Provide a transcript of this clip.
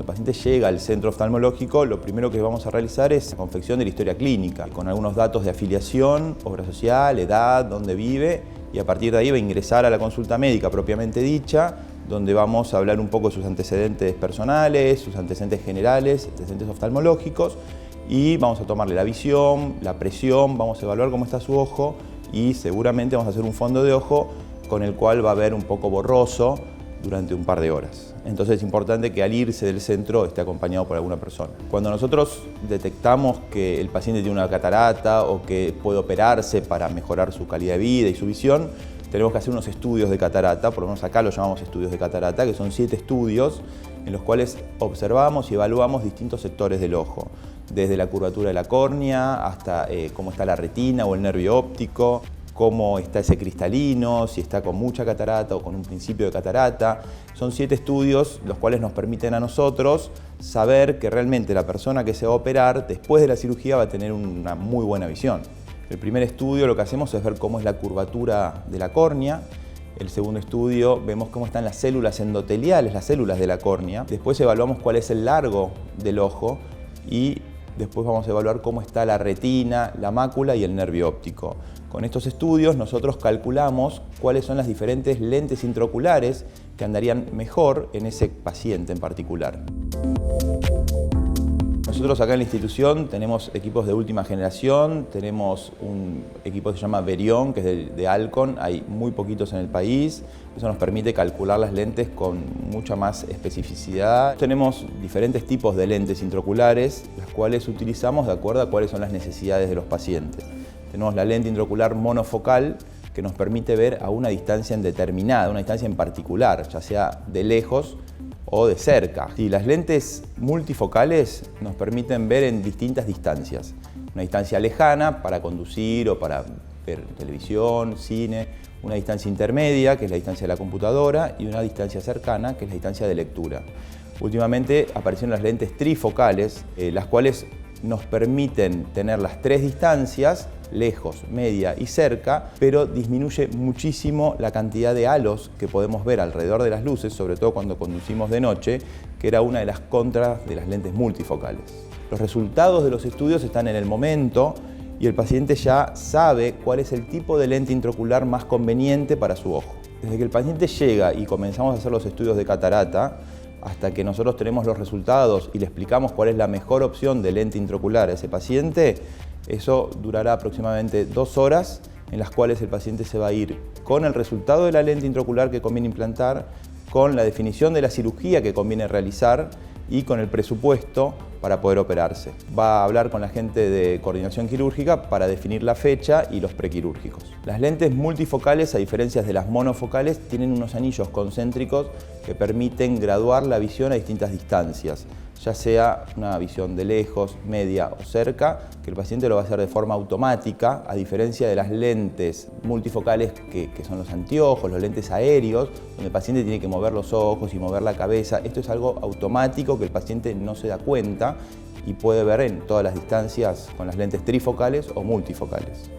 el paciente llega al centro oftalmológico, lo primero que vamos a realizar es la confección de la historia clínica, con algunos datos de afiliación, obra social, edad, dónde vive, y a partir de ahí va a ingresar a la consulta médica propiamente dicha, donde vamos a hablar un poco de sus antecedentes personales, sus antecedentes generales, antecedentes oftalmológicos, y vamos a tomarle la visión, la presión, vamos a evaluar cómo está su ojo y seguramente vamos a hacer un fondo de ojo con el cual va a ver un poco borroso durante un par de horas. Entonces es importante que al irse del centro esté acompañado por alguna persona. Cuando nosotros detectamos que el paciente tiene una catarata o que puede operarse para mejorar su calidad de vida y su visión, tenemos que hacer unos estudios de catarata, por lo menos acá los llamamos estudios de catarata, que son 7 estudios en los cuales observamos y evaluamos distintos sectores del ojo, desde la curvatura de la córnea hasta cómo está la retina o el nervio óptico, cómo está ese cristalino, si está con mucha catarata o con un principio de catarata. Son 7 estudios los cuales nos permiten a nosotros saber que realmente la persona que se va a operar después de la cirugía va a tener una muy buena visión. El primer estudio lo que hacemos es ver cómo es la curvatura de la córnea. El segundo estudio vemos cómo están las células endoteliales, las células de la córnea. Después evaluamos cuál es el largo del ojo y después vamos a evaluar cómo está la retina, la mácula y el nervio óptico. Con estos estudios nosotros calculamos cuáles son las diferentes lentes intraoculares que andarían mejor en ese paciente en particular. Nosotros acá en la institución tenemos equipos de última generación, tenemos un equipo que se llama Verion, que es de Alcon, hay muy poquitos en el país. Eso nos permite calcular las lentes con mucha más especificidad. Tenemos diferentes tipos de lentes intraoculares, las cuales utilizamos de acuerdo a cuáles son las necesidades de los pacientes. Tenemos la lente intraocular monofocal, que nos permite ver a una distancia indeterminada, una distancia en particular, ya sea de lejos o de cerca. Y las lentes multifocales nos permiten ver en distintas distancias. Una distancia lejana para conducir o para ver televisión, cine, una distancia intermedia, que es la distancia de la computadora, y una distancia cercana, que es la distancia de lectura. Últimamente aparecieron las lentes trifocales, las cuales nos permiten tener las 3 distancias, lejos, media y cerca, pero disminuye muchísimo la cantidad de halos que podemos ver alrededor de las luces, sobre todo cuando conducimos de noche, que era una de las contras de las lentes multifocales. Los resultados de los estudios están en el momento y el paciente ya sabe cuál es el tipo de lente intraocular más conveniente para su ojo. Desde que el paciente llega y comenzamos a hacer los estudios de catarata, hasta que nosotros tenemos los resultados y le explicamos cuál es la mejor opción de lente intraocular a ese paciente, eso durará aproximadamente 2 horas en las cuales el paciente se va a ir con el resultado de la lente intraocular que conviene implantar, con la definición de la cirugía que conviene realizar y con el presupuesto para poder operarse. Va a hablar con la gente de coordinación quirúrgica para definir la fecha y los prequirúrgicos. Las lentes multifocales, a diferencia de las monofocales, tienen unos anillos concéntricos que permiten graduar la visión a distintas distancias, ya sea una visión de lejos, media o cerca, que el paciente lo va a hacer de forma automática, a diferencia de las lentes multifocales que son los anteojos, los lentes aéreos, donde el paciente tiene que mover los ojos y mover la cabeza. Esto es algo automático que el paciente no se da cuenta y puede ver en todas las distancias con las lentes trifocales o multifocales.